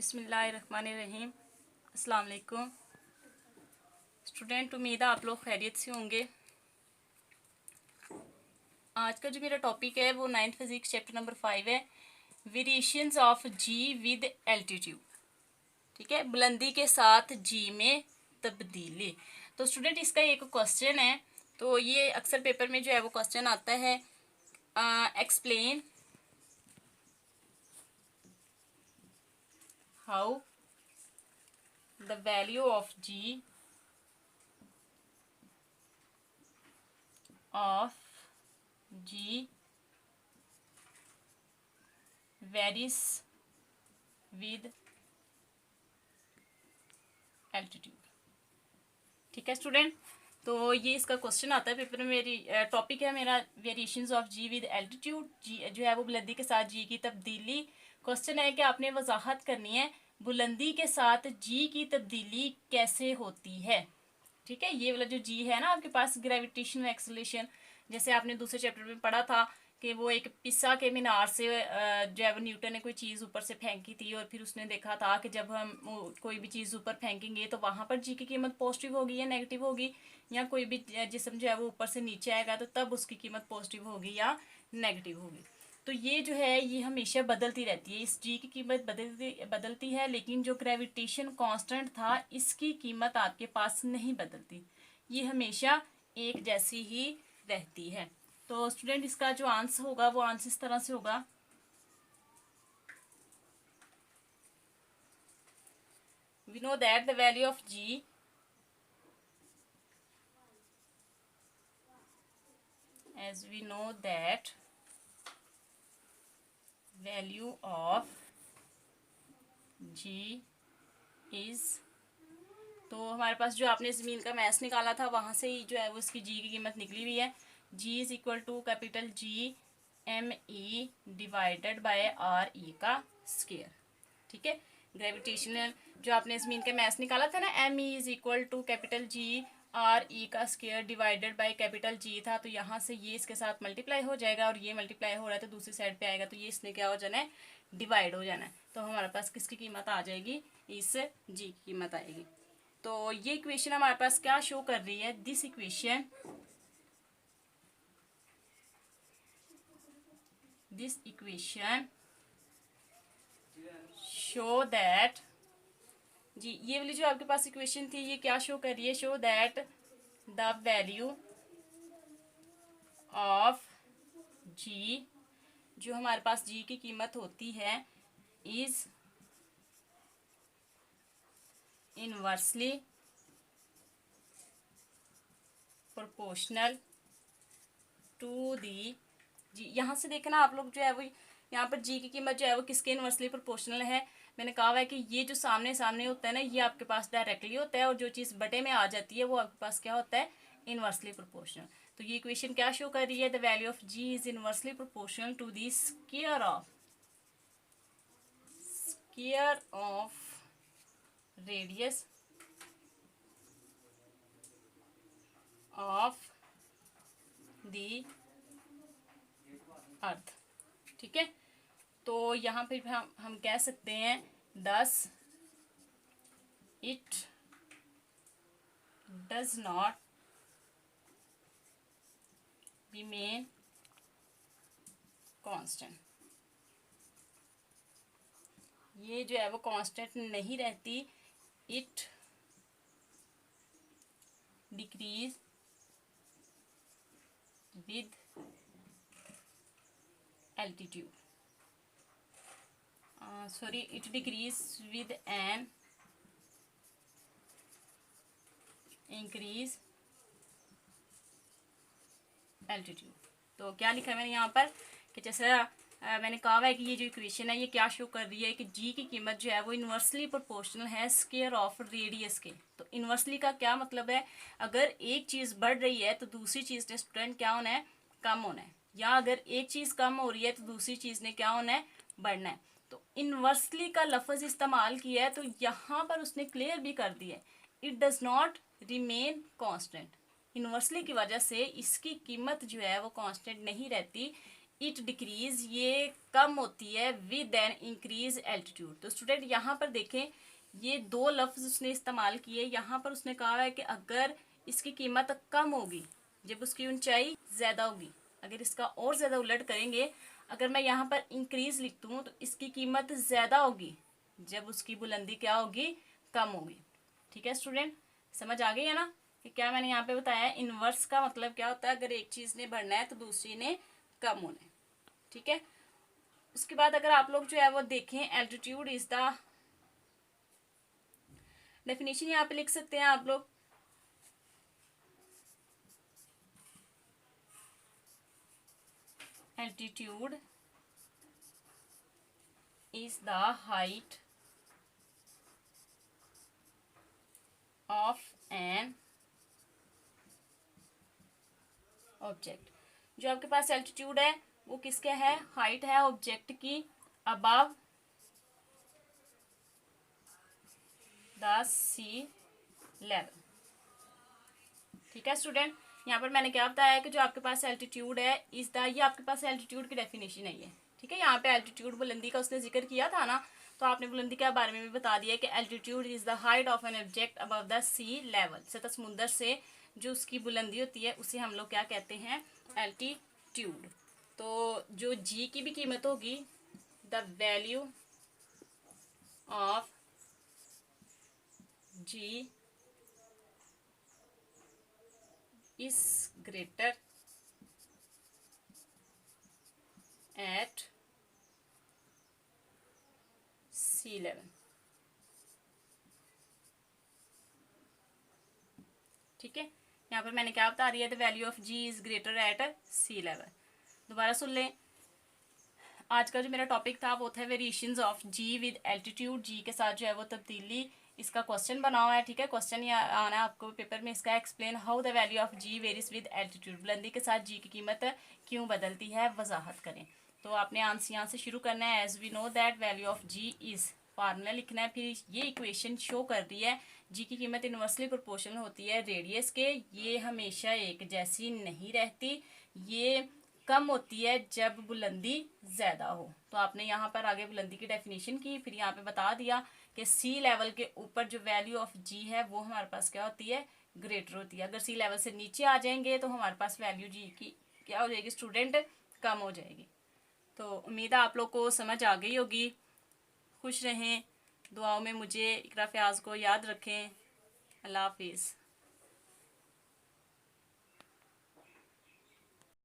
बिस्मिल्लाहिर्रहमानिर्रहीम। अस्सलाम वालेकुम स्टूडेंट, उम्मीद है आप लोग खैरियत से होंगे। आज का जो मेरा टॉपिक है वो 9th फिजिक्स चैप्टर नंबर 5 है, variations of G with altitude. ठीक है, बुलंदी के साथ जी में तब्दीली। तो स्टूडेंट इसका एक क्वेश्चन है, तो ये अक्सर पेपर में जो है वो क्वेश्चन आता है, explain how the value of G of G varies with altitude। ठीक है स्टूडेंट, तो ये इसका क्वेश्चन आता है पेपर में। मेरी टॉपिक है मेरा variations of G with altitude. G जो है वो बुलंदी के साथ जी की तब्दीली। क्वेश्चन है कि आपने वजाहत करनी है बुलंदी के साथ जी की तब्दीली कैसे होती है। ठीक है, ये वाला जो जी है ना आपके पास, ग्रेविटेशनल एक्सेलरेशन, जैसे आपने दूसरे चैप्टर में पढ़ा था कि वो एक पिसा के मीनार से जो है वो न्यूटन ने कोई चीज़ ऊपर से फेंकी थी, और फिर उसने देखा था कि जब हम कोई भी चीज़ ऊपर फेंकेंगे तो वहाँ पर जी की कीमत पॉजिटिव होगी या नेगेटिव होगी, या कोई भी जिस्म जो है वो ऊपर से नीचे आएगा तो तब उसकी कीमत पॉजिटिव होगी या नेगेटिव होगी। तो ये जो है ये हमेशा बदलती रहती है, इस जी की कीमत बदलती है, लेकिन जो ग्रेविटेशन कांस्टेंट था इसकी कीमत आपके पास नहीं बदलती, ये हमेशा एक जैसी ही रहती है। तो स्टूडेंट इसका जो आंसर होगा वो आंसर इस तरह से होगा, we know that the value of g as we know that value of g is, तो हमारे पास जो आपने ज़मीन का मैथ निकाला था वहाँ से ही जो है वो इसकी जी की कीमत निकली हुई है। G is equal to capital G M E divided by R E का स्क्वायर। ठीक है, ग्रेविटेशनल जो आपने ज़मीन का मैथ निकाला था ना, M E is equal to capital G R E का square divided by capital G था, तो यहाँ से ये इसके साथ मल्टीप्लाई हो जाएगा और ये मल्टीप्लाई हो रहा है तो दूसरी साइड पे आएगा, तो ये इसने क्या हो जाना है, डिवाइड हो जाना है। तो हमारे पास किसकी कीमत आ जाएगी, इस जी की कीमत आएगी। तो ये इक्वेशन हमारे पास क्या शो कर रही है, दिस इक्वेशन शो दैट, जी ये वाली जो आपके पास इक्वेशन थी ये क्या शो कर रही है, show that the value of G, जो हमारे पास जी की कीमत होती है, is inversely proportional to the, G यहाँ से देखना आप लोग जो है वो यहाँ पर जी की कीमत जो है वो किसके इनवर्सली प्रोपोर्शनल है। मैंने कहा हुआ है कि ये जो सामने सामने होता है ना ये आपके पास डायरेक्टली होता है, और जो चीज़ बटे में आ जाती है वो आपके पास क्या होता है, इनवर्सली प्रोपोर्शनल। तो ये इक्वेशन क्या शो कर रही है, the value of ji is inversely proportional to the square of radius of the earth. ठीक है, तो यहाँ पे हम कह सकते हैं thus it does not remain constant, ये जो है वो कांस्टेंट नहीं रहती, it decrease with altitude, sorry it decrease with an increase altitude. तो क्या लिखा है मैंने यहाँ पर कि जैसे मैंने कहा हुआ है कि ये जो इक्वेशन है ये क्या शो कर रही है कि जी की कीमत जो है वो इन्वर्सली प्रोपोर्शनल है स्क्वायर ऑफ रेडियस के। तो इन्वर्सली का क्या मतलब है, अगर एक चीज़ बढ़ रही है तो दूसरी चीज़ ने स्टूडेंट क्या होना है, कम होना है, या अगर एक चीज़ कम हो रही है तो दूसरी चीज़ ने क्या होना है, बढ़ना है। तो इन्वर्सली का लफ्ज़ इस्तेमाल किया है, तो यहाँ पर उसने क्लियर भी कर दिया है, it does not remain constant. Inversely की वजह से इसकी कीमत जो है वो कांस्टेंट नहीं रहती, इट डिक्रीज, ये कम होती है विद एन इंक्रीज एल्टीट्यूड। तो स्टूडेंट यहाँ पर देखें, ये दो लफ्ज उसने इस्तेमाल किए। यहाँ पर उसने कहा है कि अगर इसकी कीमत कम होगी जब उसकी ऊंचाई ज़्यादा होगी। अगर इसका और ज़्यादा उलट करेंगे, अगर मैं यहाँ पर इंक्रीज लिख दूँ तो इसकी कीमत ज़्यादा होगी जब उसकी बुलंदी क्या होगी, कम होगी। ठीक है स्टूडेंट, समझ आ गई है ना कि क्या मैंने यहाँ पे बताया। इनवर्स का मतलब क्या होता है, अगर एक चीज़ ने बढ़ना है तो दूसरी ने कम होना है। ठीक है, उसके बाद अगर आप लोग जो है वो देखें, एल्टीट्यूड इज द डेफिनेशन यहाँ पे लिख सकते हैं आप लोग। Altitude is the height of an object. जो आपके पास एल्टीट्यूड है वो किसका है, हाइट है ऑब्जेक्ट की अबव द सी लेवल। ठीक है स्टूडेंट, यहाँ पर मैंने क्या बताया है कि जो आपके पास एल्टीट्यूड है इस द, ये आपके पास एल्टीट्यूड की डेफिनेशन है ये। ठीक है, यहाँ पे एल्टीट्यूड बुलंदी का उसने जिक्र किया था ना, तो आपने बुलंदी के बारे में भी बता दिया कि altitude is the height of an object above the sea level. सतह समुद्र से जो उसकी बुलंदी होती है उसे हम लोग क्या कहते हैं, एल्टीट्यूड। तो जो जी की भी कीमत होगी, the value of G is greater at sea level। ठीक है, यहाँ पर मैंने क्या बता रही है, the value of ji is greater at sea level. दोबारा सुन लें, आज का जो मेरा टॉपिक था वो था variations of G with altitude. G के साथ जो है वो तब्दीली, इसका क्वेश्चन बना हुआ है। ठीक है, क्वेश्चन ये आना है आपको पेपर में, इसका explain how the value of G varies with altitude. बुलंदी के साथ जी की कीमत क्यों बदलती है, वजाहत करें। तो आपने आंसर यहाँ से शुरू करना है। As we know that value of ji is, formula लिखना है, फिर ये इक्वेशन शो कर रही है जी की कीमत इनवर्सली प्रोपोर्शनल होती है रेडियस के। ये हमेशा एक जैसी नहीं रहती, ये कम होती है जब बुलंदी ज़्यादा हो। तो आपने यहाँ पर आगे बुलंदी की डेफिनेशन की, फिर यहाँ पे बता दिया कि सी लेवल के ऊपर जो वैल्यू ऑफ जी है वो हमारे पास क्या होती है, ग्रेटर होती है। अगर सी लेवल से नीचे आ जाएंगे तो हमारे पास वैल्यू जी की क्या हो जाएगी स्टूडेंट, कम हो जाएगी। तो उम्मीद है आप लोग को समझ आ गई होगी। खुश रहें, दुआओं में मुझे इकरा फ़याज़ को याद रखें। अल्लाह हाफिज़।